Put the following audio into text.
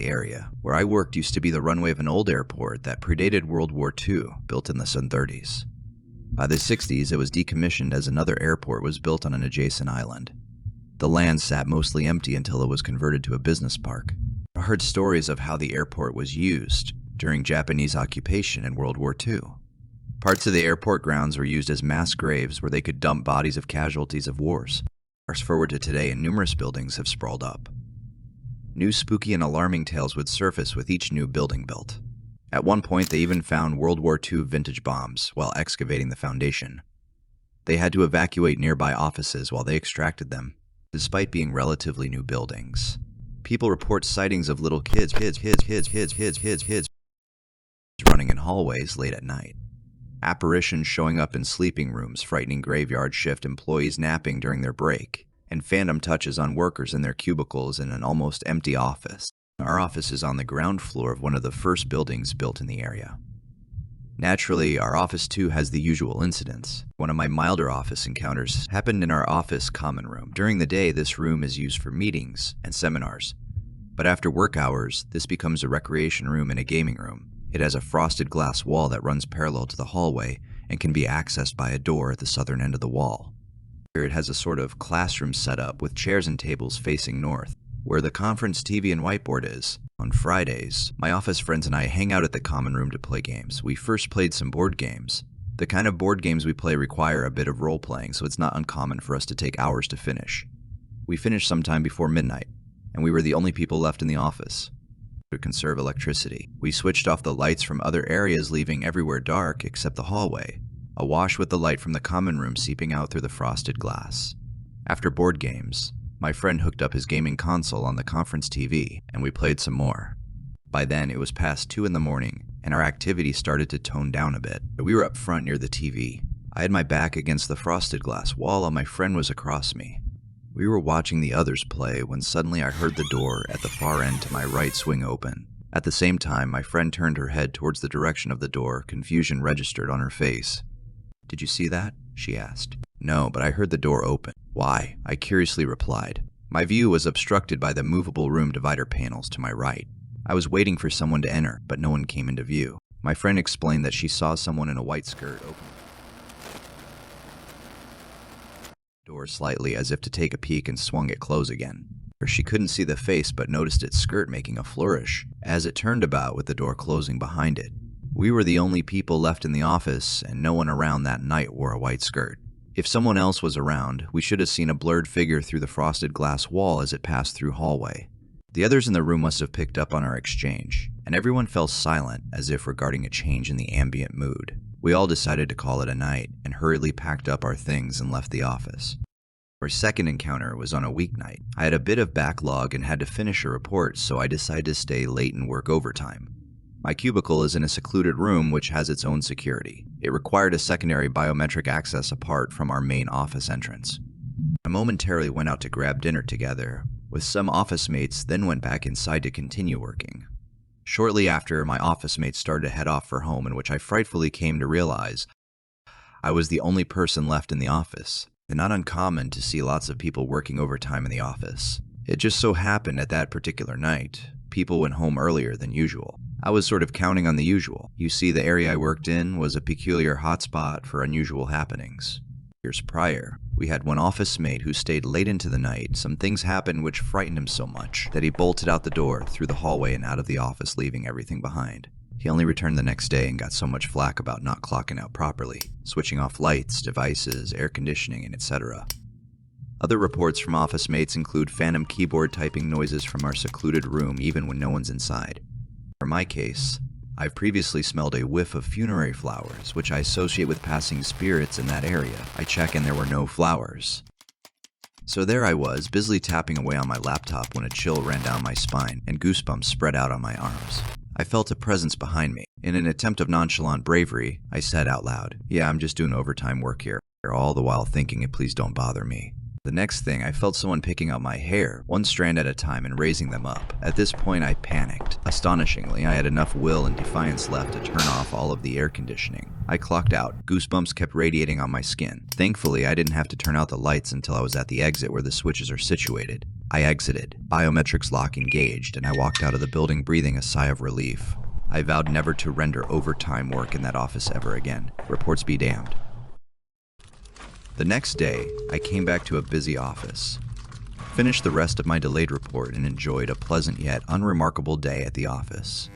area. Where I worked used to be the runway of an old airport that predated World War II, built in the 30s. By the 60s, it was decommissioned as another airport was built on an adjacent island. The land sat mostly empty until it was converted to a business park. I heard stories of how the airport was used during Japanese occupation in World War II. Parts of the airport grounds were used as mass graves where they could dump bodies of casualties of wars. Fast forward to today, and numerous buildings have sprawled up. New spooky and alarming tales would surface with each new building built. At one point, they even found World War II vintage bombs while excavating the foundation. They had to evacuate nearby offices while they extracted them, despite being relatively new buildings. People report sightings of little kids running in hallways late at night. Apparitions showing up in sleeping rooms, frightening graveyard shift employees napping during their break, and phantom touches on workers in their cubicles in an almost empty office. Our office is on the ground floor of one of the first buildings built in the area. Naturally, our office too has the usual incidents. One of my milder office encounters happened in our office common room. During the day, this room is used for meetings and seminars. But after work hours, this becomes a recreation room and a gaming room. It has a frosted glass wall that runs parallel to the hallway and can be accessed by a door at the southern end of the wall. Here it has a sort of classroom setup with chairs and tables facing north, where the conference TV and whiteboard is. On Fridays, my office friends and I hang out at the common room to play games. We first played some board games. The kind of board games we play require a bit of role-playing, so it's not uncommon for us to take hours to finish. We finished sometime before midnight, and we were the only people left in the office. To conserve electricity, we switched off the lights from other areas, leaving everywhere dark except the hallway, awash with the light from the common room seeping out through the frosted glass. After board games, my friend hooked up his gaming console on the conference TV, and we played some more. By then, it was past 2 in the morning, and our activity started to tone down a bit. We were up front near the TV. I had my back against the frosted glass wall, and my friend was across me. We were watching the others play when suddenly I heard the door at the far end to my right swing open. At the same time, my friend turned her head towards the direction of the door. Confusion registered on her face. "Did you see that?" she asked. "No, but I heard the door open." "Why?" I curiously replied. My view was obstructed by the movable room divider panels to my right. I was waiting for someone to enter, but no one came into view. My friend explained that she saw someone in a white skirt open the door slightly as if to take a peek and swung it close again. She couldn't see the face but noticed its skirt making a flourish as it turned about with the door closing behind it. We were the only people left in the office, and no one around that night wore a white skirt. If someone else was around, we should have seen a blurred figure through the frosted glass wall as it passed through hallway. The others in the room must have picked up on our exchange, and everyone fell silent as if regarding a change in the ambient mood. We all decided to call it a night and hurriedly packed up our things and left the office. Our second encounter was on a weeknight. I had a bit of backlog and had to finish a report, so I decided to stay late and work overtime. My cubicle is in a secluded room which has its own security. It required a secondary biometric access apart from our main office entrance. I momentarily went out to grab dinner together with some office mates, then went back inside to continue working. Shortly after, my office mates started to head off for home, in which I frightfully came to realize I was the only person left in the office. It's not uncommon to see lots of people working overtime in the office. It just so happened at that particular night, people went home earlier than usual. I was sort of counting on the usual. You see, the area I worked in was a peculiar hotspot for unusual happenings. Years prior, we had one office mate who stayed late into the night. Some things happened which frightened him so much that he bolted out the door, through the hallway, and out of the office, leaving everything behind. He only returned the next day and got so much flack about not clocking out properly, switching off lights, devices, air conditioning, and etc. Other reports from office mates include phantom keyboard typing noises from our secluded room even when no one's inside. For my case, I've previously smelled a whiff of funerary flowers, which I associate with passing spirits in that area. I check and there were no flowers. So there I was, busily tapping away on my laptop when a chill ran down my spine and goosebumps spread out on my arms. I felt a presence behind me. In an attempt of nonchalant bravery, I said out loud, "Yeah, I'm just doing overtime work here," all the while thinking, "Please don't bother me." The next thing, I felt someone picking up my hair, one strand at a time, and raising them up. At this point, I panicked. Astonishingly, I had enough will and defiance left to turn off all of the air conditioning. I clocked out. Goosebumps kept radiating on my skin. Thankfully, I didn't have to turn out the lights until I was at the exit where the switches are situated. I exited, biometrics lock engaged, and I walked out of the building breathing a sigh of relief. I vowed never to render overtime work in that office ever again. Reports be damned. The next day, I came back to a busy office, finished the rest of my delayed report, and enjoyed a pleasant yet unremarkable day at the office.